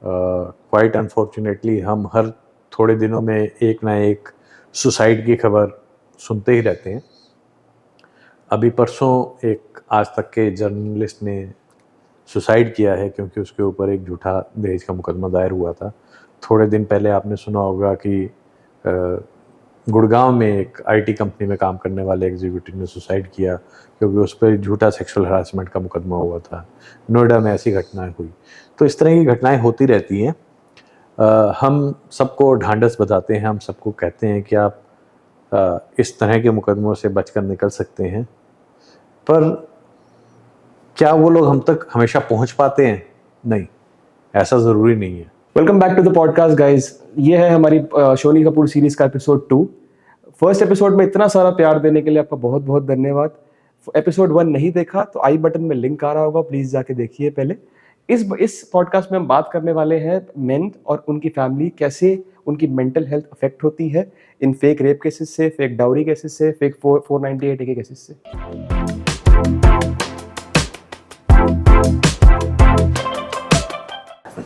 Quite unfortunately हम हर थोड़े दिनों में एक ना एक सुसाइड की खबर सुनते ही रहते हैं। अभी परसों एक आज तक के जर्नलिस्ट ने सुसाइड किया है क्योंकि उसके ऊपर एक झूठा दहेज का मुकदमा दायर हुआ था। थोड़े दिन पहले आपने सुना होगा कि गुड़गांव में एक आईटी कंपनी में काम करने वाले एग्जीक्यूटिव ने सुसाइड किया क्योंकि उस पर झूठा सेक्सुअल हरासमेंट का मुकदमा हुआ था। नोएडा में ऐसी घटनाएं हुई। तो इस तरह की घटनाएं होती रहती हैं। हम सबको ढांढस बधाते हैं, हम सबको कहते हैं कि आप इस तरह के मुकदमों से बचकर निकल सकते हैं, पर क्या वो लोग हम तक हमेशा पहुंच पाते हैं? नहीं, ऐसा ज़रूरी नहीं है। Welcome back to the podcast guys. ये है हमारी शोनी कपूर सीरीज का एपिसोड 2। फर्स्ट एपिसोड में इतना सारा प्यार देने के लिए आपका बहुत बहुत धन्यवाद। एपिसोड 1 नहीं देखा तो आई बटन में लिंक आ रहा होगा, प्लीज जाके देखिए पहले। इस पॉडकास्ट में हम बात करने वाले हैं मेन और उनकी फैमिली कैसे उनकी मेंटल हेल्थ अफेक्ट होती है इन फेक रेप केसेस से, फेक डाउरी केसेस से, फेक 498 के केसेस से।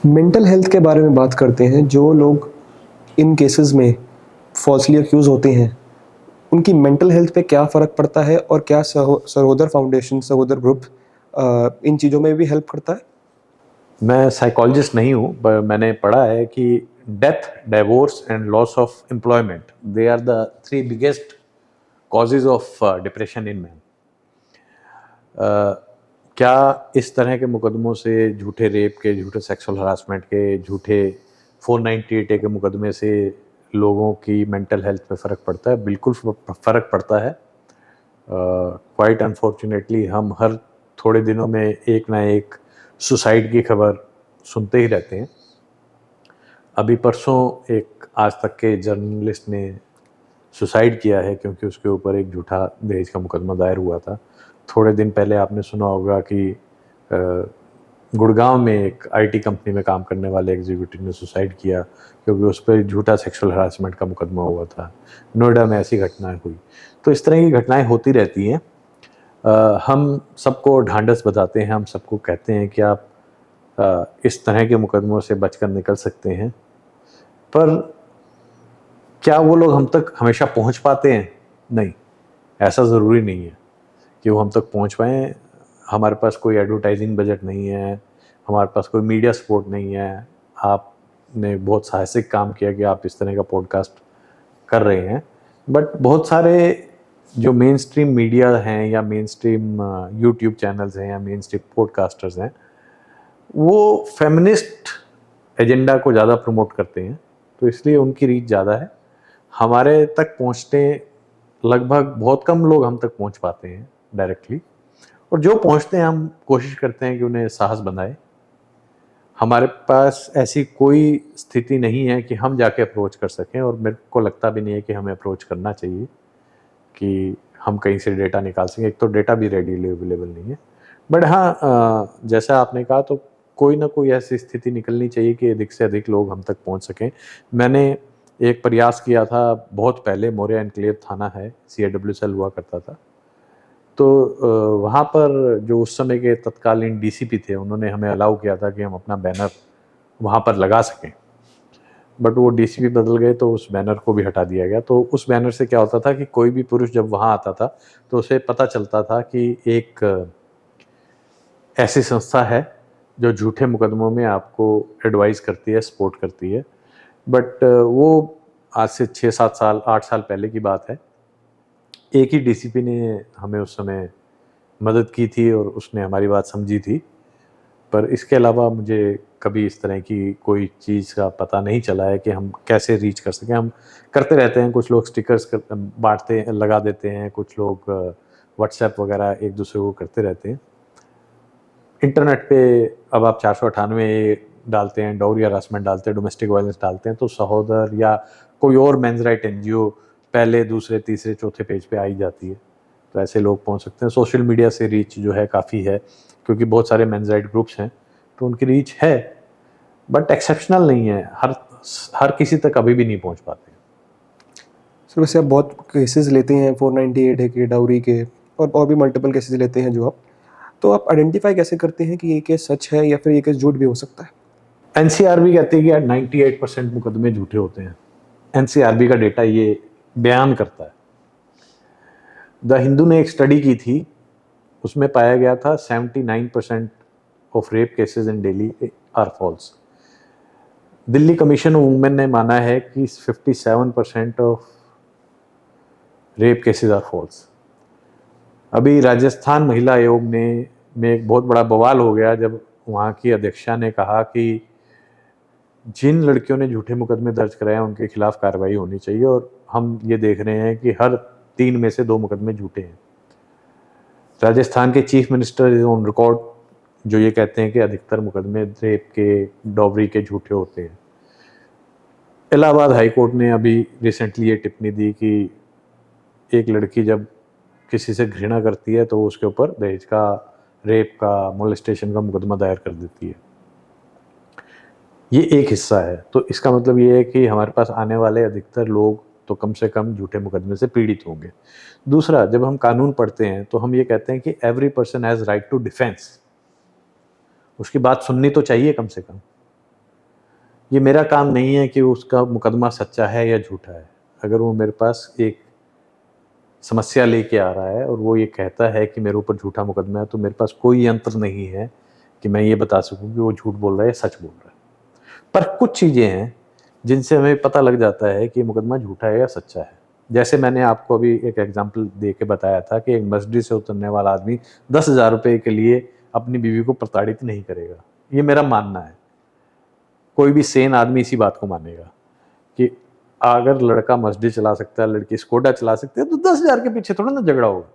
मेंटल हेल्थ के बारे में बात करते हैं। जो लोग इन केसेस में फॉल्सली अक्यूज होते हैं उनकी मेंटल हेल्थ पे क्या फ़र्क पड़ता है और क्या सहोदर फाउंडेशन, सहोदर ग्रुप इन चीज़ों में भी हेल्प करता है। मैं साइकोलॉजिस्ट नहीं हूँ, पर मैंने पढ़ा है कि death, divorce and loss of employment, they are the 3 biggest causes of depression in man. क्या इस तरह के मुकदमों से, झूठे रेप के, झूठे सेक्सुअल हरासमेंट के, झूठे 498 के मुकदमे से लोगों की मेंटल हेल्थ पे फ़र्क पड़ता है? बिल्कुल फ़र्क पड़ता है। क्वाइट अनफॉर्चुनेटली हम हर थोड़े दिनों में एक ना एक सुसाइड की खबर सुनते ही रहते हैं। अभी परसों एक आज तक के जर्नलिस्ट ने सुसाइड किया है क्योंकि उसके ऊपर एक झूठा दहेज का मुकदमा दायर हुआ था। थोड़े दिन पहले आपने सुना होगा कि गुड़गांव में एक आईटी कंपनी में काम करने वाले एग्जीक्यूटिव ने सुसाइड किया क्योंकि उस पर झूठा सेक्सुअल हरासमेंट का मुकदमा हुआ था। नोएडा में ऐसी घटनाएं हुई। तो इस तरह की घटनाएं होती रहती हैं। हम सबको ढांढस बधाते हैं, हम सबको कहते हैं कि आप इस तरह के मुकदमों से बचकर निकल सकते हैं, पर क्या वो लोग हम तक हमेशा पहुंच पाते हैं? नहीं, ऐसा ज़रूरी नहीं है कि वो हम तक पहुंच पाएँ। हमारे पास कोई एडवर्टाइजिंग बजट नहीं है, हमारे पास कोई मीडिया सपोर्ट नहीं है। आपने बहुत साहसिक काम किया कि आप इस तरह का पॉडकास्ट कर रहे हैं, बट बहुत सारे जो मेन स्ट्रीम मीडिया हैं या मेन स्ट्रीम यूट्यूब चैनल्स हैं या मेन स्ट्रीम पॉडकास्टर्स हैं, वो फेमिनिस्ट एजेंडा को ज़्यादा प्रमोट करते हैं, तो इसलिए उनकी रीच ज़्यादा है। हमारे तक पहुँचते लगभग बहुत कम लोग हम तक पहुँच पाते हैं डायरेक्टली, और जो पहुँचते हैं हम कोशिश करते हैं कि उन्हें साहस बनाए। हमारे पास ऐसी कोई स्थिति नहीं है कि हम जाके अप्रोच कर सकें, और मेरे को लगता भी नहीं है कि हमें अप्रोच करना चाहिए कि हम कहीं से डेटा निकाल सकें। एक तो डेटा भी रेडीली अवेलेबल नहीं है। बट हाँ, जैसा आपने कहा, तो कोई ना कोई ऐसी स्थिति निकलनी चाहिए कि अधिक से अधिक लोग हम तक पहुंच सकें। मैंने एक प्रयास किया था बहुत पहले, मोरिया एनक्लेव थाना है, CIW सेल हुआ करता था, तो वहाँ पर जो उस समय के तत्कालीन DCP थे, उन्होंने हमें अलाउ किया था कि हम अपना बैनर वहाँ पर लगा सकें। बट वो DCP बदल गए तो उस बैनर को भी हटा दिया गया। तो उस बैनर से क्या होता था कि कोई भी पुरुष जब वहाँ आता था तो उसे पता चलता था कि एक ऐसी संस्था है जो झूठे मुकदमों में आपको एडवाइस करती है, सपोर्ट करती है। बट वो आज से 6-7 साल, 8 साल पहले की बात है। एक ही DCP ने हमें उस समय मदद की थी और उसने हमारी बात समझी थी, पर इसके अलावा मुझे कभी इस तरह की कोई चीज़ का पता नहीं चला है कि हम कैसे रीच कर सकें। हम करते रहते हैं, कुछ लोग स्टिकर्स बांटते लगा देते हैं, कुछ लोग व्हाट्सएप वगैरह एक दूसरे को करते रहते हैं। इंटरनेट पे अब आप 498 डालते हैं, डाउरी हरासमेंट डालते हैं, डोमेस्टिक वायलेंस डालते हैं, तो सहोदर या कोई और मेंस राइट NGO पहले, दूसरे, तीसरे, चौथे पेज पे आई जाती है। तो ऐसे लोग पहुंच सकते हैं। सोशल मीडिया से रीच जो है काफ़ी है, क्योंकि बहुत सारे मेंस राइट ग्रुप्स हैं, तो उनकी रीच है, बट एक्सेप्शनल नहीं है। हर किसी तक अभी भी नहीं पहुंच पाते। सर वैसे आप बहुत केसेस लेते हैं 498 के, डाउरी के, और भी मल्टीपल केसेस लेते हैं जो आप, तो आप आइडेंटिफाई कैसे करते हैं कि ये केस सच है या फिर ये केस झूठ भी हो सकता है? एनसीआरबी कहती है कि यार 98% मुकदमे झूठे होते हैं। एनसीआरबी का डेटा ये बयान करता है। द हिंदू ने एक स्टडी की थी, उसमें पाया गया था 79% of rape cases in Delhi are false. Delhi Commission of Women ने माना है कि 57% of rape cases are false. अभी राजस्थान महिला आयोग में एक बहुत बड़ा बवाल हो गया जब वहाँ की अध्यक्षा ने कहा कि जिन लड़कियों ने झूठे मुकदमे दर्ज कराए उनके खिलाफ कार्रवाई होनी चाहिए, और हम ये देख रहे हैं कि हर 3 में से 2 मुकदमे झूठे हैं। राजस्थान के chief minister is on record जो ये कहते हैं कि अधिकतर मुकदमे रेप के, डॉवरी के झूठे होते हैं। इलाहाबाद हाई कोर्ट ने अभी रिसेंटली ये टिप्पणी दी कि एक लड़की जब किसी से घृणा करती है तो उसके ऊपर दहेज का, रेप का, मोलेस्टेशन का मुकदमा दायर कर देती है। ये एक हिस्सा है। तो इसका मतलब ये है कि हमारे पास आने वाले अधिकतर लोग तो कम से कम झूठे मुकदमे से पीड़ित होंगे। दूसरा, जब हम कानून पढ़ते हैं तो हम ये कहते हैं कि every person has right to defence. उसकी बात सुननी तो चाहिए कम से कम। ये मेरा काम नहीं है कि उसका मुकदमा सच्चा है या झूठा है। अगर वो मेरे पास एक समस्या लेके आ रहा है और वो ये कहता है कि मेरे ऊपर झूठा मुकदमा है, तो मेरे पास कोई यंत्र नहीं है कि मैं ये बता सकूं कि वो झूठ बोल रहा है या सच बोल रहा है। पर कुछ चीज़ें हैं जिनसे हमें पता लग जाता है कि मुकदमा झूठा है या सच्चा है। जैसे मैंने आपको अभी एक एग्जाम्पल दे के बताया था कि एक मर्सिडीज से उतरने वाला आदमी 10,000 रुपये के लिए अपनी बीवी को प्रताड़ित नहीं करेगा। ये मेरा मानना है। कोई भी सेन आदमी इसी बात को मानेगा कि अगर लड़का मर्सिडीज चला सकता है, लड़की स्कोडा चला सकती है, तो 10,000 के पीछे थोड़ा ना झगड़ा होगा।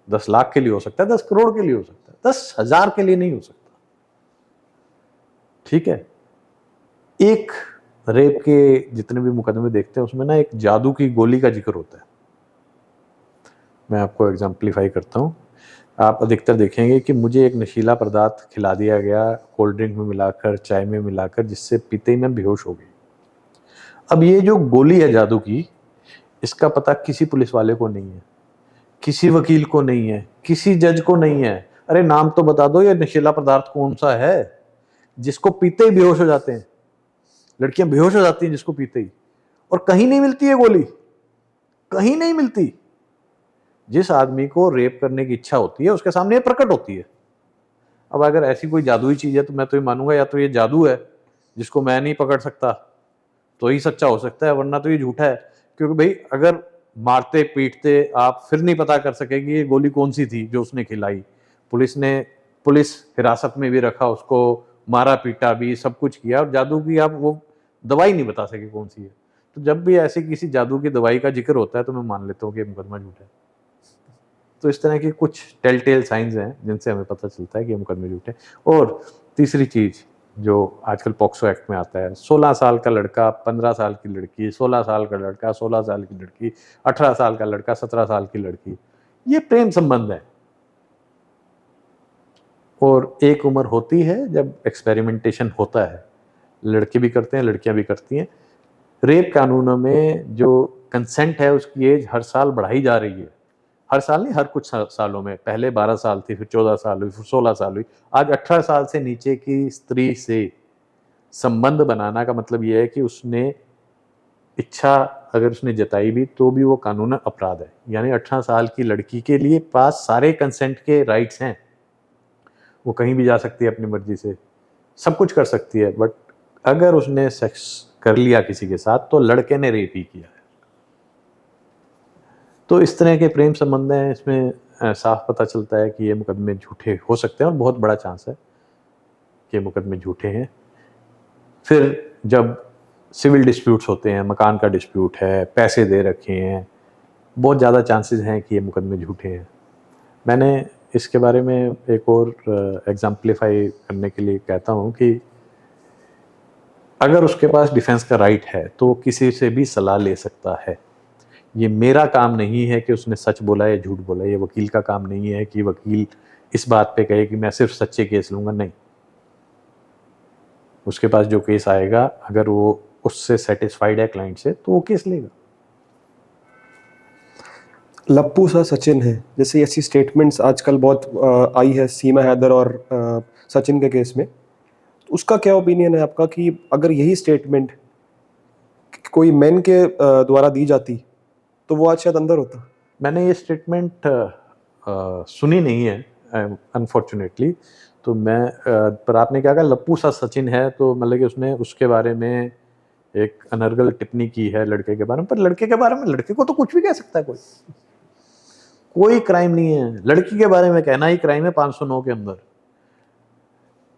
10 लाख के लिए हो सकता है, 10 करोड़ के लिए हो सकता है, 10,000 के लिए नहीं हो सकता। ठीक है। एक रेप के जितने भी मुकदमे देखते हैं उसमें ना एक जादू की गोली का जिक्र होता है। मैं आपको एग्जाम्पलीफाई करता हूँ। आप अधिकतर देखेंगे कि मुझे एक नशीला पदार्थ खिला दिया गया कोल्ड ड्रिंक में मिलाकर, चाय में मिलाकर, जिससे पीते ही मैं बेहोश हो गई। अब ये जो गोली है जादू की, इसका पता किसी पुलिस वाले को नहीं है, किसी वकील को नहीं है, किसी जज को नहीं है। अरे नाम तो बता दो, ये नशीला पदार्थ कौन सा है जिसको पीते ही बेहोश हो जाते हैं। लड़कियां बेहोश हो जाती हैं जिसको पीते ही, और कहीं नहीं मिलती है गोली, कहीं नहीं मिलती। जिस आदमी को रेप करने की इच्छा होती है उसके सामने ये प्रकट होती है। अब अगर ऐसी कोई जादुई चीज है तो मैं तो ये मानूंगा या तो ये जादू है जिसको मैं नहीं पकड़ सकता तो ही सच्चा हो सकता है, वरना तो ये झूठा है। क्योंकि भाई अगर मारते पीटते आप फिर नहीं पता कर सके कि ये गोली कौन सी थी जो उसने खिलाई। पुलिस हिरासत में भी रखा उसको, मारा पीटा भी, सब कुछ किया, और जादू की आप वो दवाई नहीं बता सके कौन सी है। तो जब भी ऐसे किसी जादू की दवाई का जिक्र होता है तो मैं मान लेता हूँ कि मुकदमा झूठा है। तो इस तरह की कुछ टेल साइंस हैं जिनसे हमें पता चलता है कि मुकदमे झूठे। और तीसरी चीज जो आजकल पॉक्सो एक्ट में आता है, 16 साल का लड़का, 15 साल की लड़की, 16 साल का लड़का, 16 साल की लड़की, 18 साल का लड़का, 17 साल की लड़की, ये प्रेम संबंध है। और एक उम्र होती है जब एक्सपेरिमेंटेशन होता है, लड़के भी करते हैं, लड़कियां भी करती हैं। रेप कानूनों में जो कंसेंट है उसकी एज हर साल बढ़ाई जा रही है। हर साल नहीं, हर कुछ सालों में। पहले 12 साल थी, फिर 14 साल हुई, फिर 16 साल हुई। आज 18 साल से नीचे की स्त्री से संबंध बनाना का मतलब यह है कि उसने इच्छा अगर उसने जताई भी तो भी वो कानूनन अपराध है। यानी 18 साल की लड़की के लिए पास सारे कंसेंट के राइट्स हैं। वो कहीं भी जा सकती है अपनी मर्जी से, सब कुछ कर सकती है, बट अगर उसने सेक्स कर लिया किसी के साथ तो लड़के ने रेप ही किया है। तो इस तरह के प्रेम संबंध हैं, इसमें साफ पता चलता है कि ये मुकदमे झूठे हो सकते हैं और बहुत बड़ा चांस है कि मुकदमे झूठे हैं। फिर जब सिविल डिस्प्यूट्स होते हैं, मकान का डिस्प्यूट है, पैसे दे रखे हैं, बहुत ज़्यादा चांसेस हैं कि ये मुकदमे झूठे हैं। मैंने इसके बारे में एक और एग्जाम्पलीफाई करने के लिए कहता हूँ कि अगर उसके पास डिफेंस का राइट है तो वो किसी से भी सलाह ले सकता है। ये मेरा काम नहीं है कि उसने सच बोला या झूठ बोला। ये वकील का काम नहीं है कि वकील इस बात पे कहे कि मैं सिर्फ सच्चे केस लूँगा। नहीं, उसके पास जो केस आएगा अगर वो उससे सेटिस्फाइड है क्लाइंट से तो वो केस लेगा। लप्पू सा सचिन है, जैसे ऐसी स्टेटमेंट्स आजकल बहुत आई है सीमा हैदर और सचिन के केस में। तो उसका क्या ओपिनियन है आपका कि अगर यही स्टेटमेंट कोई मैन के द्वारा दी जाती तो वो आज शायद अंदर होता? मैंने ये स्टेटमेंट सुनी नहीं है अनफॉर्चुनेटली, तो मैं पर आपने क्या कहा लप्पू सा सचिन है, तो मतलब कि उसने उसके बारे में एक अनर्गल टिप्पणी की है लड़के के बारे में। पर लड़के के बारे में लड़के को तो कुछ भी कह सकता है, कोई क्राइम नहीं है। लड़की के बारे में कहना ही क्राइम है 509 के अंदर।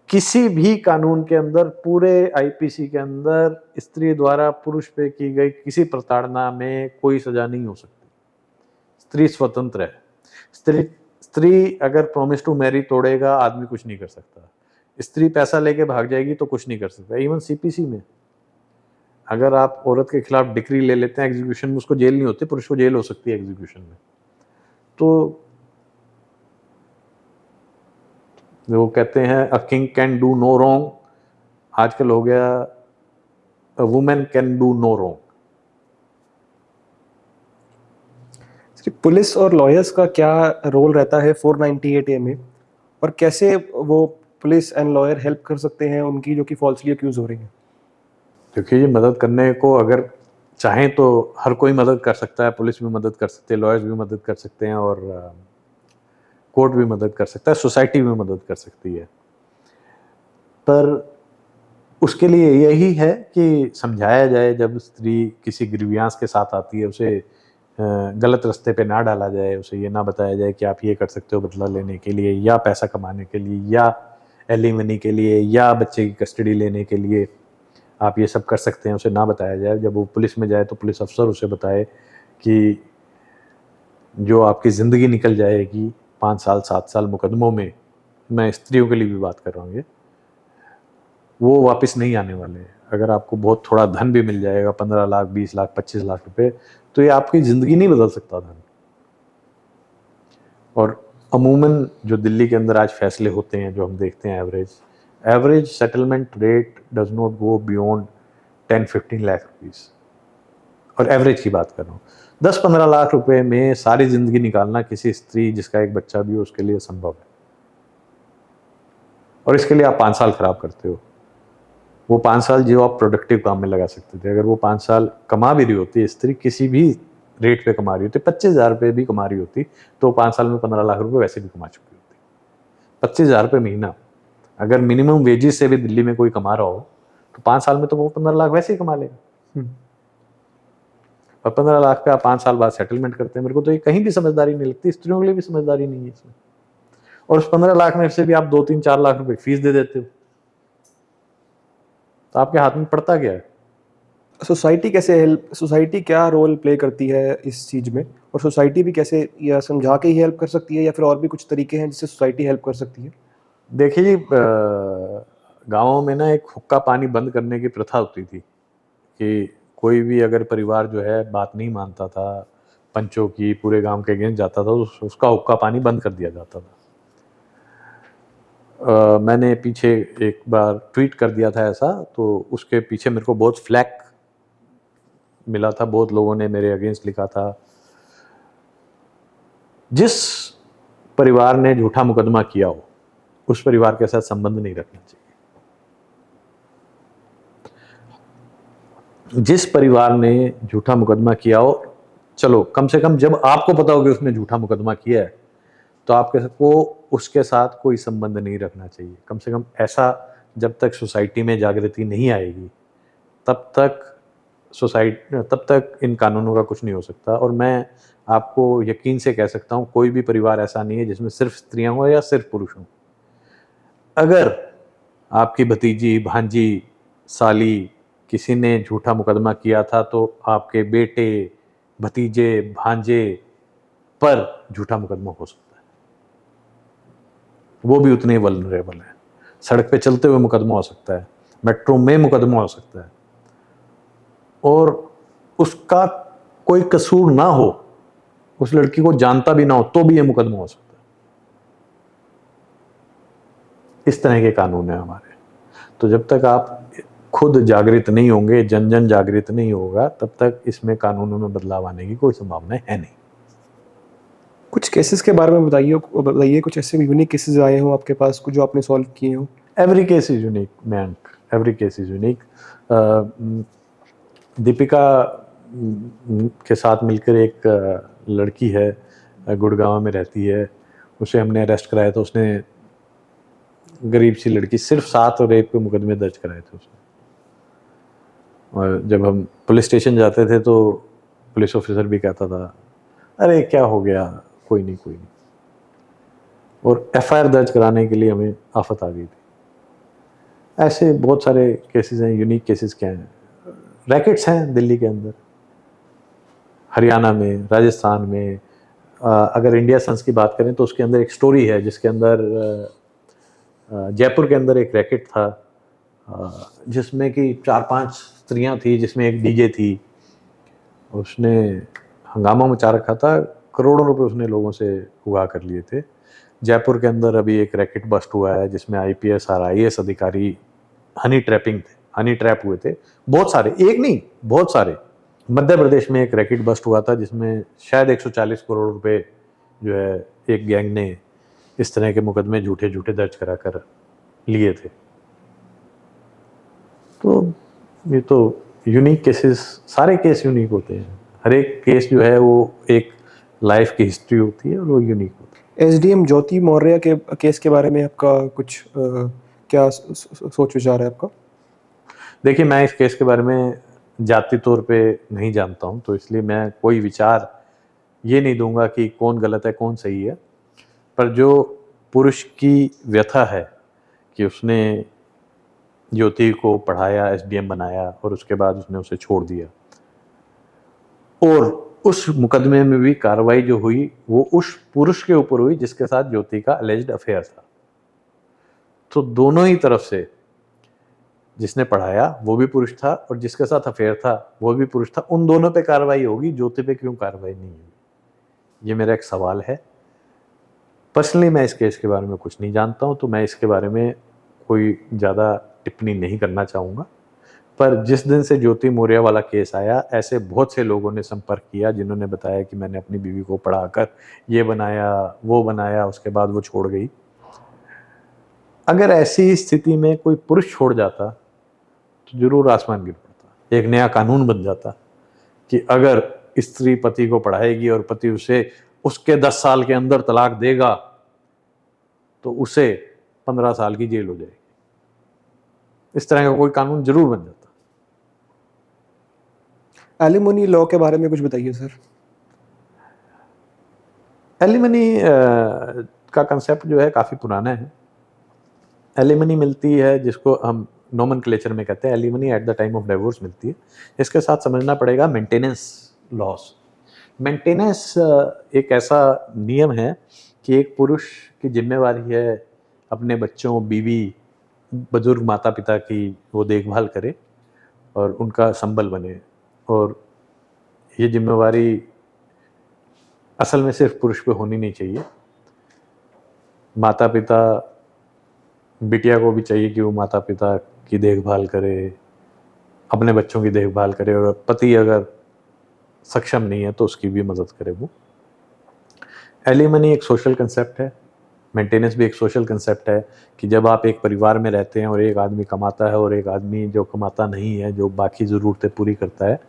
किसी भी कानून के अंदर, पूरे आईपीसी के अंदर स्त्री द्वारा पुरुष पे की गई किसी प्रताड़ना में कोई सजा नहीं हो सकती। स्त्री स्वतंत्र है। स्त्री अगर प्रॉमिस टू मैरी तोड़ेगा, आदमी कुछ नहीं कर सकता। स्त्री पैसा लेके भाग जाएगी तो कुछ नहीं कर सकता। इवन सीपीसी में अगर आप औरत के खिलाफ डिक्री ले लेते हैं एग्जीक्यूशन में, उसको जेल नहीं होती, पुरुष को जेल हो सकती है एग्जीक्यूशन में। तो वो कहते हैं a king can do no wrong, आजकल हो गया a woman can do no wrong. Police और लॉयर्स का क्या रोल रहता है 498A में, और कैसे वो पुलिस एंड लॉयर हेल्प कर सकते हैं उनकी जो कि फॉल्सली अक्यूज हो रही हैं? क्योंकि ये मदद करने को अगर चाहें तो हर कोई मदद कर सकता है। पुलिस भी मदद कर सकते हैं, लॉयर्स भी मदद कर सकते हैं, और कोर्ट भी मदद कर सकता है, सोसाइटी भी मदद कर सकती है। पर उसके लिए यही है कि समझाया जाए, जब स्त्री किसी ग्रीवियांस के साथ आती है, उसे गलत रास्ते पे ना डाला जाए। उसे ये ना बताया जाए कि आप ये कर सकते हो बदला लेने के लिए, या पैसा कमाने के लिए, या एलिमनी के लिए, या बच्चे की कस्टडी लेने के लिए आप ये सब कर सकते हैं। उसे ना बताया जाए। जब वो पुलिस में जाए तो पुलिस अफसर उसे बताए कि जो आपकी ज़िंदगी निकल जाएगी 5 साल 7 साल मुकदमों में, मैं स्त्रियों के लिए भी बात कर रहा हूँ, ये वो वापस नहीं आने वाले हैं। अगर आपको बहुत थोड़ा धन भी मिल जाएगा, 15 लाख 20 लाख 25 लाख रुपए, तो ये आपकी ज़िंदगी नहीं बदल सकता धन। और अमूमन जो दिल्ली के अंदर आज फैसले होते हैं, जो हम देखते हैं, average settlement rate does not go beyond 10-15 lakh rupees, और एवरेज की बात कर रहा हूँ। 10-15 लाख रुपए में सारी जिंदगी निकालना किसी स्त्री जिसका एक बच्चा भी हो उसके लिए संभव है, और इसके लिए आप 5 साल खराब करते हो। वो 5 साल जो आप प्रोडक्टिव काम में लगा सकते थे, अगर वो 5 साल कमा भी रही होती स्त्री, किसी भी रेट पे कमा रही होती, 25,000 रुपये भी कमा रही होती, तो 5 साल में 15 लाख रुपए वैसे भी कमा चुकी होती। 25,000 रुपये महीना अगर मिनिमम वेजेस से भी दिल्ली में कोई कमा रहा हो, तो 5 साल में तो वो 15 लाख वैसे ही कमा लेगा। और 15 लाख पे आप 5 साल बाद सेटलमेंट करते हैं। मेरे को तो ये कहीं भी समझदारी नहीं लगती, स्त्रियों के लिए भी समझदारी नहीं है इसमें। और उस 15 लाख में से भी आप 2-3-4 लाख रुपए फीस दे देते हो, तो आपके हाथ में पड़ता क्या है? सोसाइटी क्या रोल प्ले करती है इस चीज़ में, और सोसाइटी भी कैसे या समझा के ही हेल्प कर सकती है, या फिर और भी कुछ तरीके हैं जिससे सोसाइटी हेल्प कर सकती है? देखिए जी, गाँवों में ना एक हुक्का पानी बंद करने की प्रथा होती थी कि कोई भी अगर परिवार जो है बात नहीं मानता था, पंचों की, पूरे गांव के अगेंस्ट जाता था, तो उसका हुक्का पानी बंद कर दिया जाता था। मैंने पीछे एक बार ट्वीट कर दिया था ऐसा, तो उसके पीछे मेरे को बहुत फ्लैक मिला था, बहुत लोगों ने मेरे अगेंस्ट लिखा था। जिस परिवार ने झूठा मुकदमा किया हो, उस परिवार के साथ संबंध नहीं रखना चाहिए। जिस परिवार ने झूठा मुकदमा किया हो, चलो कम से कम जब आपको पता हो कि उसने झूठा मुकदमा किया है, तो आपके को उसके साथ कोई संबंध नहीं रखना चाहिए। कम से कम ऐसा जब तक सोसाइटी में जागृति नहीं आएगी, तब तक इन कानूनों का कुछ नहीं हो सकता। और मैं आपको यकीन से कह सकता हूँ, कोई भी परिवार ऐसा नहीं है जिसमें सिर्फ स्त्रियां हों या सिर्फ पुरुष हों। अगर आपकी भतीजी, भांजी, साली किसी ने झूठा मुकदमा किया था, तो आपके बेटे, भतीजे, भांजे पर झूठा मुकदमा हो सकता है। वो भी उतने वल्नरेबल है। सड़क पे चलते हुए मुकदमा हो सकता है, मेट्रो में मुकदमा हो सकता है, और उसका कोई कसूर ना हो, उस लड़की को जानता भी ना हो, तो भी ये मुकदमा हो सकता है। इस तरह के कानून है हमारे। तो जब तक आप खुद जागृत नहीं होंगे, जन जन जागृत नहीं होगा, तब तक इसमें कानूनों में बदलाव आने की कोई संभावना है नहीं। कुछ केसेस के बारे में बताइए, कुछ ऐसे यूनिक केसेस आए हो आपके पास, कुछ जो आपने सॉल्व किए हो, every case is unique Mayank, every case is unique. Deepika के साथ मिलकर एक लड़की है, गुड़गांव में रहती है, उसे हमने अरेस्ट कराया था। उसने, गरीब सी लड़की, सिर्फ 7 रेप के मुकदमे दर्ज कराए थे उसने। और जब हम पुलिस स्टेशन जाते थे तो पुलिस ऑफिसर भी कहता था, अरे क्या हो गया, कोई नहीं कोई नहीं। और एफआईआर दर्ज कराने के लिए हमें आफत आ गई थी। ऐसे बहुत सारे केसेस हैं, यूनिक केसेस क्या हैं, रैकेट्स हैं दिल्ली के अंदर, हरियाणा में, राजस्थान में। अगर इंडिया सन्स की बात करें तो उसके अंदर एक स्टोरी है जिसके अंदर जयपुर के अंदर एक रैकेट था जिसमें कि 4-5 स्त्रियां थी, जिसमें एक डीजे थी। उसने हंगामा मचा रखा था, करोड़ों रुपए उसने लोगों से उगा कर लिए थे। जयपुर के अंदर अभी एक रैकेट बस्ट हुआ है जिसमें आईपीएस और आईएएस अधिकारी हनी ट्रैप हुए थे। बहुत सारे, एक नहीं बहुत सारे। मध्य प्रदेश में एक रैकेट बस्ट हुआ था जिसमें शायद 140 करोड़ रुपए जो है एक गैंग ने इस तरह के मुकदमे झूठे दर्ज करा कर लिए थे। तो ये तो यूनिक केसेस, सारे केस यूनिक होते हैं। हर एक केस जो है वो एक लाइफ की हिस्ट्री होती है और वो यूनिक होती है। एसडीएम ज्योति मौर्य के केस के बारे में आपका कुछ क्या सोच विचार है आपका? देखिए, मैं इस केस के बारे में जाति तौर पे नहीं जानता हूँ, तो इसलिए मैं कोई विचार ये नहीं दूंगा कि कौन गलत है कौन सही है। पर जो पुरुष की व्यथा है कि उसने ज्योति को पढ़ाया, एसडीएम बनाया और उसके बाद उसने उसे छोड़ दिया, और उस मुकदमे में भी कार्रवाई जो हुई वो उस पुरुष के ऊपर हुई जिसके साथ ज्योति का अलेज्ड अफेयर था। तो दोनों ही तरफ से, जिसने पढ़ाया वो भी पुरुष था और जिसके साथ अफेयर था वो भी पुरुष था, उन दोनों पे कार्रवाई होगी, ज्योति पे क्यों कार्रवाई नहीं होगी? ये मेरा एक सवाल है। पर्सनली मैं इस केस के बारे में कुछ नहीं जानता हूँ, तो मैं इसके बारे में कोई ज़्यादा टिप्पणी नहीं करना चाहूँगा। पर जिस दिन से ज्योति मौर्य वाला केस आया, ऐसे बहुत से लोगों ने संपर्क किया जिन्होंने बताया कि मैंने अपनी बीवी को पढ़ाकर ये बनाया वो बनाया, उसके बाद वो छोड़ गई। अगर ऐसी स्थिति में कोई पुरुष छोड़ जाता तो जरूर आसमान गिर पड़ता। एक नया कानून बन जाता कि अगर स्त्री पति को पढ़ाएगी और पति उसे उसके 10 साल के अंदर तलाक देगा तो उसे 15 साल की जेल हो जाएगी। इस तरह का कोई कानून जरूर बन जाता। एलिमनी लॉ के बारे में कुछ बताइए सर। एलिमनी का कंसेप्ट जो है काफ़ी पुराना है। एलिमनी मिलती है जिसको हम नोमेनक्लेचर में कहते हैं, alimony at the time of divorce मिलती है। इसके साथ समझना पड़ेगा मेंटेनेंस लॉस। मेंटेनेंस एक ऐसा नियम है कि एक पुरुष की जिम्मेवारी है अपने बच्चों, बीवी, बुजुर्ग माता पिता की वो देखभाल करे और उनका संबल बने। और ये जिम्मेवारी असल में सिर्फ पुरुष पे होनी नहीं चाहिए। माता पिता, बिटिया को भी चाहिए कि वो माता पिता की देखभाल करे, अपने बच्चों की देखभाल करे, और पति अगर सक्षम नहीं है तो उसकी भी मदद करे वो। एलिमनी एक सोशल कंसेप्ट है, मेंटेनेंस भी एक सोशल कंसेप्ट है कि जब आप एक परिवार में रहते हैं और एक आदमी कमाता है और एक आदमी जो कमाता नहीं है, जो बाकी ज़रूरतें पूरी करता है,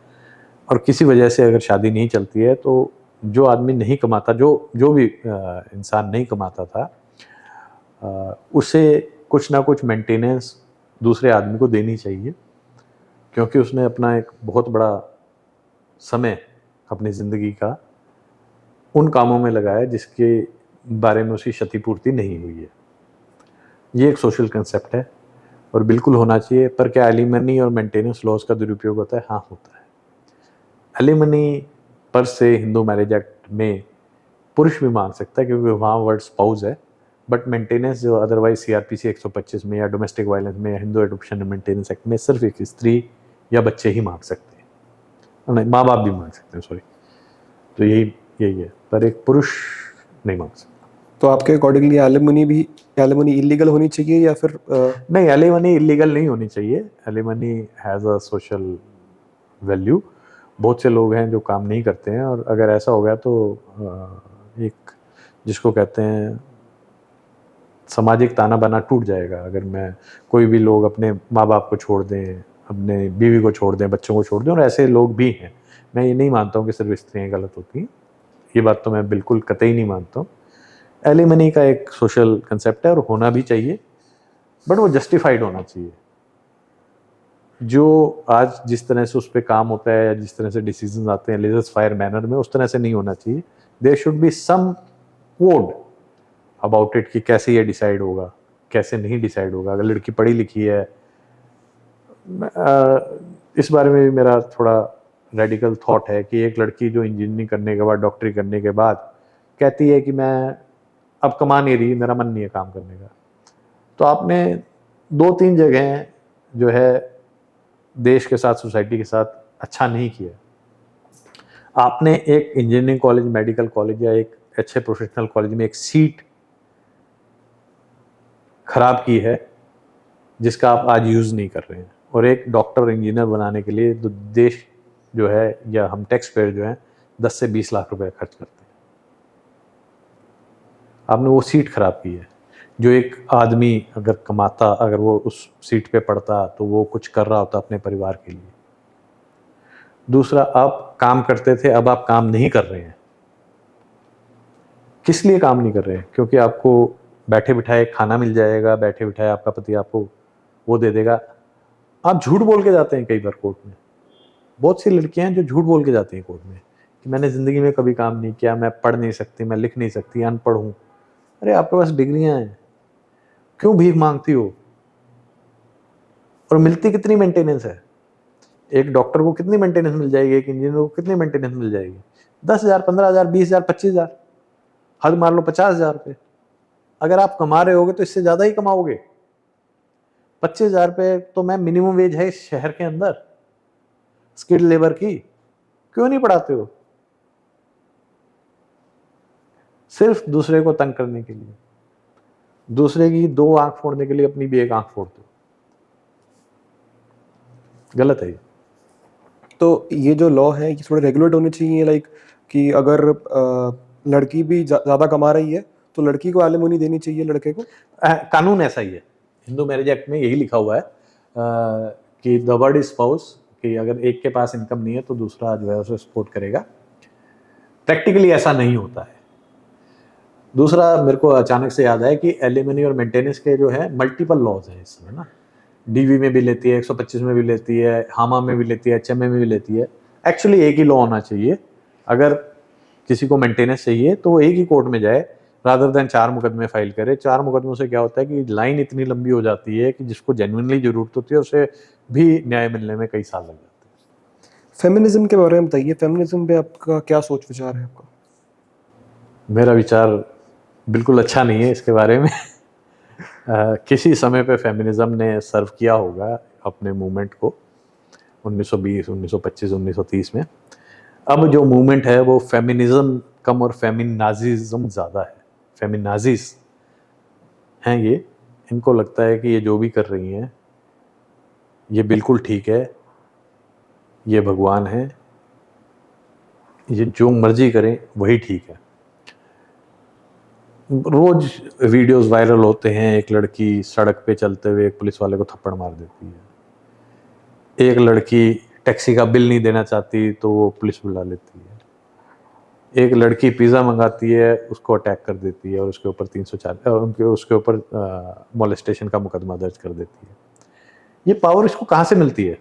और किसी वजह से अगर शादी नहीं चलती है तो जो आदमी नहीं कमाता, जो भी इंसान नहीं कमाता था, उसे कुछ ना कुछ मेंटेनेंस दूसरे आदमी को देनी चाहिए, क्योंकि उसने अपना एक बहुत बड़ा समय अपनी ज़िंदगी का उन कामों में लगाया जिसके बारे में उसकी क्षतिपूर्ति नहीं हुई है। ये एक सोशल कंसेप्ट है और बिल्कुल होना चाहिए। पर क्या एलिमनी और मेंटेनेंस लॉज का दुरुपयोग होता है? हाँ, होता है। एलिमनी पर से हिंदू मैरिज एक्ट में पुरुष भी मांग सकता है क्योंकि वहाँ वर्ड स्पाउस है, बट मेंटेनेंस जो अदरवाइज सीआरपीसी 125 में या डोमेस्टिक वायलेंस में या Hindu adoption and maintenance act में सिर्फ एक स्त्री या बच्चे ही मांग सकते हैं, नहीं, माँ बाप भी मांग सकते हैं, सॉरी। तो यही है, पर एक पुरुष नहीं मांग सकता। तो आपके अकॉर्डिंगली एलिमनी इलीगल होनी चाहिए या फिर नहीं, एलिमनी इलीगल नहीं होनी चाहिए। Alimony has a social value. बहुत से लोग हैं जो काम नहीं करते हैं, और अगर ऐसा हो गया तो एक जिसको कहते हैं सामाजिक ताना बाना टूट जाएगा अगर मैं कोई भी लोग अपने माँ बाप को छोड़ दें, अपने बीवी को छोड़ दें, बच्चों को छोड़ दें, और ऐसे लोग भी हैं। मैं ये नहीं मानता हूँ कि सिर्फ स्त्रियाँ गलत होती हैं, ये बात तो मैं बिल्कुल कतई नहीं मानता हूँ। एलिमनी का एक सोशल कंसेप्ट है और होना भी चाहिए, बट वो जस्टिफाइड होना चाहिए। जो आज जिस तरह से उस पर काम होता है या जिस तरह से डिसीजन आते हैं लेजर्स फायर मैनर में, उस तरह से नहीं होना चाहिए। There should be some code about it कि कैसे ये डिसाइड होगा, कैसे नहीं डिसाइड होगा। अगर लड़की पढ़ी लिखी है, इस बारे में भी मेरा थोड़ा रेडिकल थॉट है कि एक लड़की जो इंजीनियरिंग करने के बाद, डॉक्टरी करने के बाद कहती है कि मैं अब कमा नहीं रही, मेरा मन नहीं है काम करने का, तो आपने 2-3 जगह जो है देश के साथ, सोसाइटी के साथ अच्छा नहीं किया। आपने एक इंजीनियरिंग कॉलेज, मेडिकल कॉलेज या एक अच्छे प्रोफेशनल कॉलेज में एक सीट खराब की है जिसका आप आज यूज़ नहीं कर रहे हैं। और एक डॉक्टर, इंजीनियर बनाने के लिए तो देश जो है या हम टैक्स पेयर जो है 10 से 20 लाख रुपए खर्च करते हैं। आपने वो सीट खराब की है। जो एक आदमी अगर कमाता, अगर वो उस सीट पे पढ़ता तो वो कुछ कर रहा होता अपने परिवार के लिए। दूसरा, आप काम करते थे, अब आप काम नहीं कर रहे हैं। किस लिए काम नहीं कर रहे हैं? क्योंकि आपको बैठे बिठाए खाना मिल जाएगा, बैठे बिठाए आपका पति आपको वो दे देगा। आप झूठ बोल के जाते हैं कई बार कोर्ट में। बहुत सी लड़कियां हैं जो झूठ बोल के जाती हैं कोर्ट में कि मैंने ज़िंदगी में कभी काम नहीं किया, मैं पढ़ नहीं सकती, मैं लिख नहीं सकती, अनपढ़ हूँ। अरे आपके पास डिग्रियां हैं, क्यों भीख मांगती हो? और मिलती कितनी मेंटेनेंस है? एक डॉक्टर को कितनी मेंटेनेंस मिल जाएगी, एक इंजीनियर को कितनी मेंटेनेंस मिल जाएगी? 10,000, 15,000, 20,000, 25,000, हद मार लो 50,000 रुपये। अगर आप कमा रहे होगे तो इससे ज़्यादा ही कमाओगे। 25,000 रुपये तो मैं मिनिमम वेज है इस शहर के अंदर स्किल्ड लेबर की। क्यों नहीं पढ़ाते हो? सिर्फ दूसरे को तंग करने के लिए, दूसरे की 2 आंख फोड़ने के लिए अपनी भी 1 आंख फोड़ दो। गलत है ये। तो ये जो लॉ है ये थोड़े रेगुलेट होने चाहिए, लाइक कि अगर लड़की भी ज़्यादा कमा रही है तो लड़की को एलिमनी देनी चाहिए लड़के को। कानून ऐसा ही है, हिंदू मैरिज एक्ट में यही लिखा हुआ है कि द वर्ड इज स्पाउस, कि अगर एक के पास इनकम नहीं है तो दूसरा जो है उसे सपोर्ट करेगा। प्रैक्टिकली ऐसा नहीं होता है। दूसरा, मेरे को अचानक से याद है कि एलिमनी और मेंटेनेंस के जो है मल्टीपल लॉज हैं इसमें ना। डीवी में भी लेती है, 125 में भी लेती है, हामा में भी लेती है, एचएमए में भी लेती है। एक्चुअली एक ही लॉ होना चाहिए। अगर किसी को मेंटेनेंस चाहिए तो वो एक ही कोर्ट में जाए, रादर देन 4 मुकदमे फाइल करे। 4 मुकदमों से क्या होता है कि लाइन इतनी लंबी हो जाती है कि जिसको जेन्युइनली जरूरत होती है उसे भी न्याय मिलने में कई साल लग जाते हैं। फेमिनिज्म के बारे में बताइए, फेमिनिज्म पे आपका क्या सोच विचार है आपका? मेरा विचार बिल्कुल अच्छा नहीं है इसके बारे में। किसी समय पे फेमिनिज्म ने सर्व किया होगा अपने मूवमेंट को 1920, 1925, 1930 में। अब जो मूवमेंट है वो फेमिनिज्म कम और फेमिनाजिज्म ज़्यादा है। फेमिनाजिज हैं ये, इनको लगता है कि ये जो भी कर रही हैं ये बिल्कुल ठीक है, ये भगवान है, ये जो मर्जी करें वही ठीक है। रोज वीडियोस वायरल होते हैं, एक लड़की सड़क पे चलते हुए एक पुलिस वाले को थप्पड़ मार देती है। एक लड़की टैक्सी का बिल नहीं देना चाहती तो वो पुलिस बुला लेती है। एक लड़की पिज़्ज़ा मंगाती है, उसको अटैक कर देती है और उसके ऊपर 304 उसके ऊपर मोलेस्टेशन का मुकदमा दर्ज कर देती है। ये पावर इसको कहाँ से मिलती है?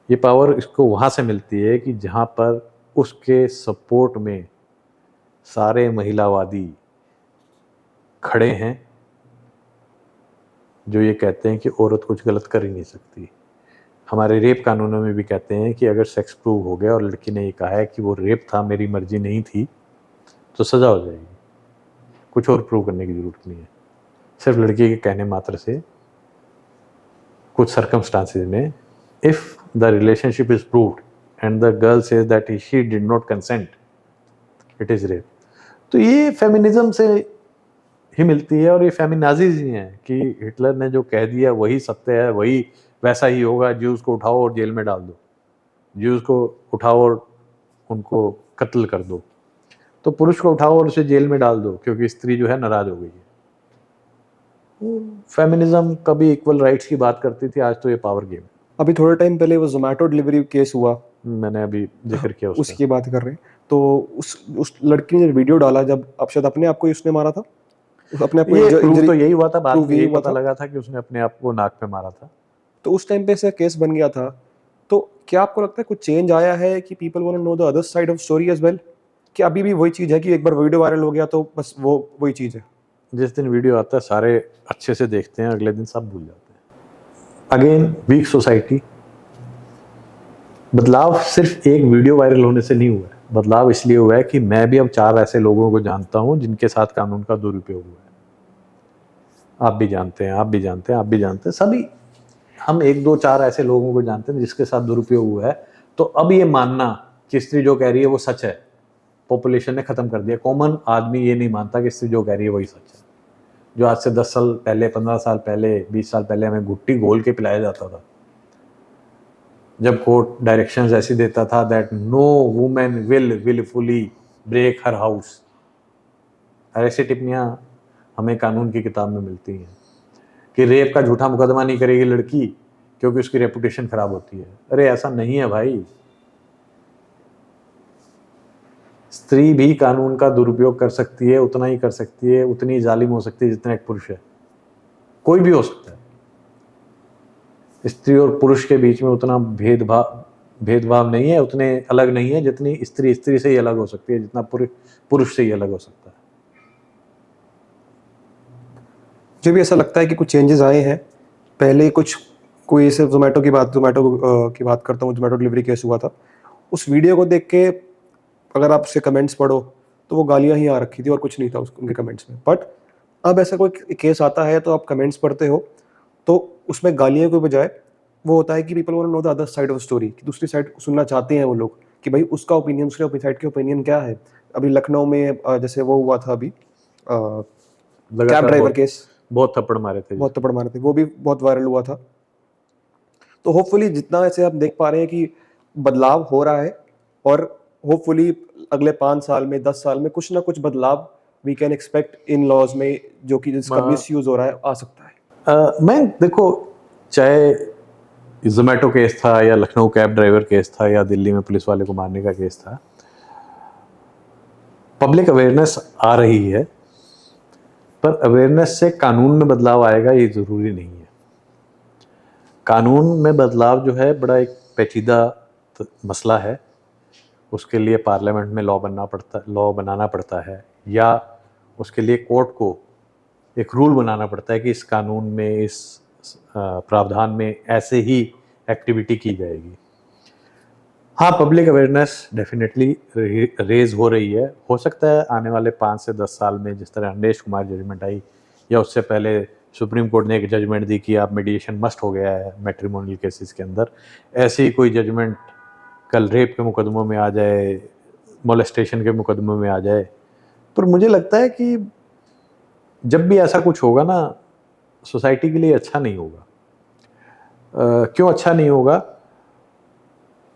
ये पावर इसको वहाँ से मिलती है कि जहाँ पर उसके सपोर्ट में सारे महिलावादी खड़े हैं जो ये कहते हैं कि औरत कुछ गलत कर ही नहीं सकती। हमारे रेप कानूनों में भी कहते हैं कि अगर सेक्स प्रूव हो गया और लड़की ने ये कहा है कि वो रेप था, मेरी मर्जी नहीं थी, तो सज़ा हो जाएगी। कुछ और प्रूव करने की ज़रूरत नहीं है। सिर्फ लड़की के कहने मात्र से कुछ सर्कमस्टांसेस में, if the relationship is proved and the girl says that she did not consent, it is rape. तो ये फेमिनिज्म से ही मिलती है और ये फेमिनाजीज ही हैं कि हिटलर ने जो कह दिया वही सत्य है, वही वैसा ही होगा। ज्यूज़ को उठाओ और जेल में डाल दो, ज्यूज़ को उठाओ और उनको कत्ल कर दो। तो पुरुष को उठाओ और उसे जेल में डाल दो क्योंकि स्त्री जो है नाराज़ हो गई है। फेमिनिज्म कभी इक्वल राइट्स की बात करती थी, आज तो ये पावर गेम है। अभी थोड़े टाइम पहले वो जोमेटो डिलीवरी केस हुआ, मैंने अभी जिक्र किया उसका। उसकी बात कर रहे हैं। तो उस लड़की ने वीडियो डाला, जब अब शायद अपने आप को ही उसने मारा था, अपने आप को ये प्रूफ इंजरी तो यही हुआ था, बाद प्रूव में यही यही हुआ पता था। लगा था कि उसने अपने आप को नाक पे मारा था। तो उस टाइम पे ऐसा केस बन गया था। तो क्या आपको लगता है कुछ चेंज आया है कि people want to know the other side of story as well, कि अभी भी वही चीज़ है कि एक बार वीडियो वायरल हो गया तो बस वो वही चीज़ है? जिस दिन वीडियो आता है सारे अच्छे से देखते हैं, अगले दिन सब भूल जाते हैं। Again weak society. बदलाव सिर्फ एक वीडियो वायरल होने से नहीं हुआ है, बदलाव इसलिए हुआ है कि मैं भी अब 4 ऐसे लोगों को जानता हूं जिनके साथ कानून का दुरुपयोग हुआ है। आप भी जानते हैं, आप भी जानते हैं, आप भी जानते हैं, सभी हम 1 2 4 ऐसे लोगों को जानते हैं जिसके साथ दुरुपयोग हुआ है। तो अब ये मानना कि स्त्री जो कह रही है वो सच है, पॉपुलेशन ने खत्म कर दिया। कॉमन आदमी ये नहीं मानता कि स्त्री जो कह रही है वही सच है। जो आज से 10 साल पहले, 15 साल पहले, 20 साल पहले हमें घुट्टी घोल के पिलाया जाता था, जब कोर्ट डायरेक्शंस ऐसी देता था that no women wilfully break her house, ऐसी टिप्पणियां हमें कानून की किताब में मिलती हैं कि रेप का झूठा मुकदमा नहीं करेगी लड़की क्योंकि उसकी रेपुटेशन खराब होती है। अरे ऐसा नहीं है भाई, स्त्री भी कानून का दुरुपयोग कर सकती है, उतना ही कर सकती है, उतनी जालिम हो सकती है जितना एक पुरुष है। कोई भी हो सकता है। स्त्री और पुरुष के बीच में उतना भेदभाव नहीं है, उतने अलग नहीं है जितनी स्त्री स्त्री से ही अलग हो सकती है, जितना पुरुष से ही अलग हो सकता है। मुझे भी ऐसा लगता है कि कुछ चेंजेस आए हैं। पहले कुछ कोई ऐसे जोमेटो की बात करता हूँ, जोमेटो डिलीवरी केस हुआ था। उस वीडियो को देख के अगर आप उसके कमेंट्स पढ़ो तो वो गालियाँ ही आ रखी थी और कुछ नहीं था उनके कमेंट्स में। बट अब ऐसा कोई केस आता है तो आप कमेंट्स पढ़ते हो तो उसमें गालियों के बजाय वो होता है कि people want to know the other side of story, कि दूसरी साइड सुनना चाहते हैं वो लोग कि भाई उसका ओपिनियन, दूसरे साइड के ओपिनियन क्या है। अभी लखनऊ में जैसे वो हुआ था अभी कैब ड्राइवर केस, बहुत थप्पड़ मारे थे, बहुत थप्पड़ मारे थे, वो भी बहुत वायरल हुआ था। तो होपफुली जितना ऐसे आप देख पा रहे हैं कि बदलाव हो रहा है, और होपफुली अगले 5 साल में, 10 साल में कुछ ना कुछ बदलाव we can expect in laws में, जो कि जिसका मिसयूज हो रहा है आ सकता है। मैं देखो, चाहे जोमेटो केस था या लखनऊ कैब ड्राइवर केस था या दिल्ली में पुलिस वाले को मारने का केस था, पब्लिक अवेयरनेस आ रही है, पर अवेयरनेस से कानून में बदलाव आएगा ये जरूरी नहीं है। कानून में बदलाव जो है बड़ा एक पेचीदा मसला है, उसके लिए पार्लियामेंट में लॉ बनाना पड़ता है, या उसके लिए कोर्ट को एक रूल बनाना पड़ता है कि इस कानून में, इस प्रावधान में ऐसे ही एक्टिविटी की जाएगी। हाँ, पब्लिक अवेयरनेस डेफिनेटली रेज हो रही है। हो सकता है आने वाले 5 से 10 साल में, जिस तरह अंडेश कुमार जजमेंट आई, या उससे पहले सुप्रीम कोर्ट ने एक जजमेंट दी कि आप मीडिएशन मस्ट हो गया है मैट्रिमोनियल केसेस के अंदर, ऐसे ही कोई जजमेंट कल रेप के मुकदमों में आ जाए, मोलेस्टेशन के मुकदमों में आ जाए। पर मुझे लगता है कि जब भी ऐसा कुछ होगा ना, सोसाइटी के लिए अच्छा नहीं होगा। क्यों अच्छा नहीं होगा?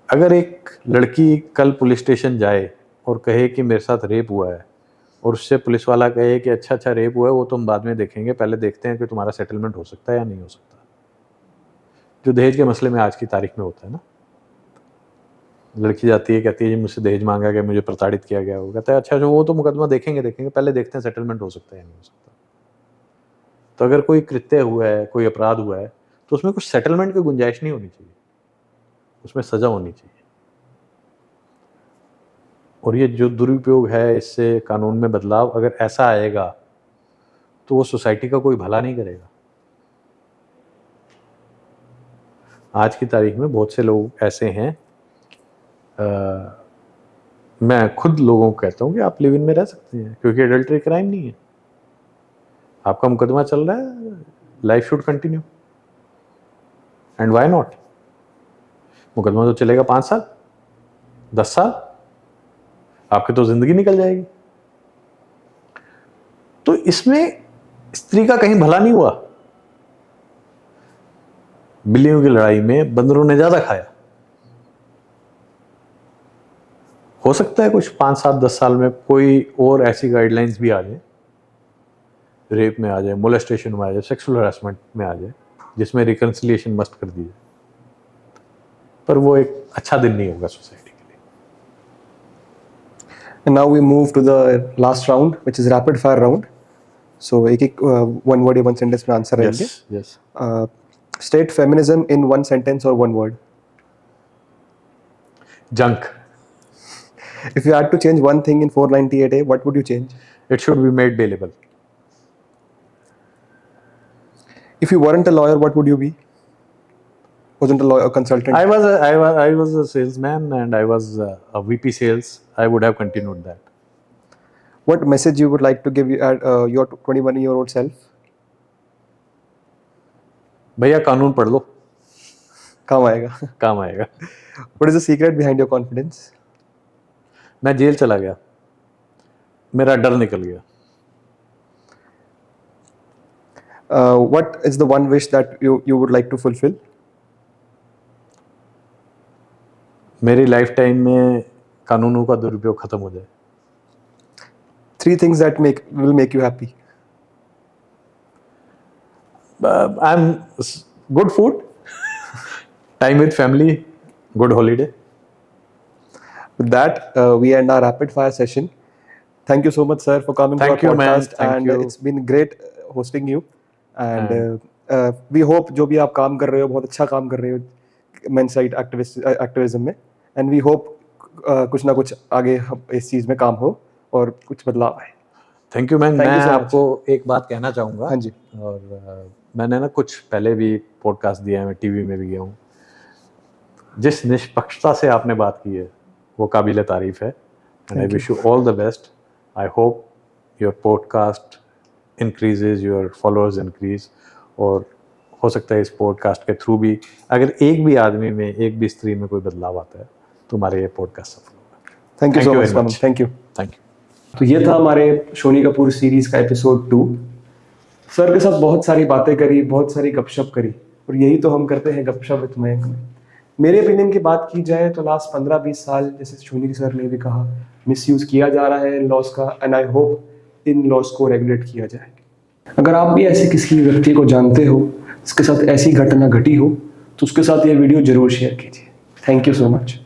अगर एक लड़की कल पुलिस स्टेशन जाए और कहे कि मेरे साथ रेप हुआ है, और उससे पुलिस वाला कहे कि अच्छा रेप हुआ है, वो तो हम बाद में देखेंगे, पहले देखते हैं कि तुम्हारा सेटलमेंट हो सकता है या नहीं हो सकता। जो दहेज के मसले में आज की तारीख में होता है ना, लड़की जाती है, कहती है जी मुझसे दहेज मांगा गया, मुझे प्रताड़ित किया गया। वो कहता है अच्छा वो तो मुकदमा देखेंगे, पहले देखते हैं सेटलमेंट हो सकता है या नहीं हो सकता। तो अगर कोई कृत्य हुआ है, कोई अपराध हुआ है, तो उसमें कुछ सेटलमेंट की गुंजाइश नहीं होनी चाहिए, उसमें सजा होनी चाहिए। और ये जो दुरुपयोग है, इससे कानून में बदलाव अगर ऐसा आएगा तो वो सोसाइटी का कोई भला नहीं करेगा। आज की तारीख में बहुत से लोग ऐसे हैं, मैं खुद लोगों को कहता हूँ कि आप लिव इन में रह सकते हैं, क्योंकि एडल्ट्री क्राइम नहीं है, आपका मुकदमा चल रहा है, life should continue, and why not. मुकदमा तो चलेगा 5 साल, 10 साल, आपकी तो जिंदगी निकल जाएगी। तो इसमें स्त्री का कहीं भला नहीं हुआ। बिल्लियों की लड़ाई में बंदरों ने ज्यादा खाया। हो सकता है कुछ 5 7 10 साल में कोई और ऐसी गाइडलाइंस भी आ जाए रेप में आ जाए, मोलेस्टेशन में आ जाए, सेक्सुअल हरासमेंट में आ जाए, जिसमें रिकन्सिलिएशन मस्ट कर दी जाए, पर वो एक अच्छा दिन नहीं होगा सोसाइटी के लिए। And now we move to the last round, which is rapid fire round. So एक one word या one sentence में आंसर रहेंगे. Yes. State feminism in one sentence or one word. Junk. If you had to change one thing in 498A, what would you change? It should be made bailable. If you weren't a lawyer, what would you be? Wasn't a lawyer, a consultant? I was a salesman and I was a VP sales. I would have continued that. What message you would like to give your 21-year-old self? भैया कानून पढ़ लो, काम आएगा. काम आएगा. What is the secret behind your confidence? मैं jail चला गया, मेरा डर निकल गया. What is the one wish that you would like to fulfill? मेरी लाइफ टाइम में कानूनों का दुरुपयोग खत्म हो जाए. 3 things that will make you happy. I'm good food, time with family, good holiday. With that, we end our rapid fire session. Thank you so much, sir, for coming Thank to our you, man. podcast. Thank and you. It's been great hosting you. And we hope जो भी आप काम कर रहे हो बहुत अच्छा काम कर रहे हो men's right activism में. And we hope कुछ ना कुछ आगे इस चीज़ में काम हो और कुछ बदलाव आए. Thank you man. Thank मैं you so much. आपको एक बात कहना चाहूँगा. हाँ जी. और मैंने ना कुछ पहले भी पॉडकास्ट दिया है, मैं टीवी में भी गया हूँ. जिस निष्पक्षता से आपने बात की है वो काबिल तारीफ है. And I wish you all the best. I hope your podcast increases, your followers increase. और हो सकता है इस पॉडकास्ट के थ्रू भी अगर एक भी आदमी में, एक भी स्त्री में कोई बदलाव आता है, तुम्हारे ये पॉडकास्ट सफल होगा. Thank you so much. Thank you. Thank you. तो ये था हमारे शोनी कपूर सीरीज का एपिसोड 2. सर के साथ बहुत सारी बातें करी, बहुत सारी गपशप करी, और यही तो हम करते हैं गपशप विद मयंक में. मेरे ओपिनियन की बात की जाए तो लास्ट 15-20 साल, जैसे शोनी सर ने भी कहा, मिसयूज किया जा रहा है इन लॉस का. And I hope in loss को रेगुलेट किया जाए. अगर आप भी ऐसे किसी व्यक्ति को जानते हो जिसके साथ ऐसी घटना घटी हो तो उसके साथ ये वीडियो जरूर शेयर कीजिए. Thank you so much.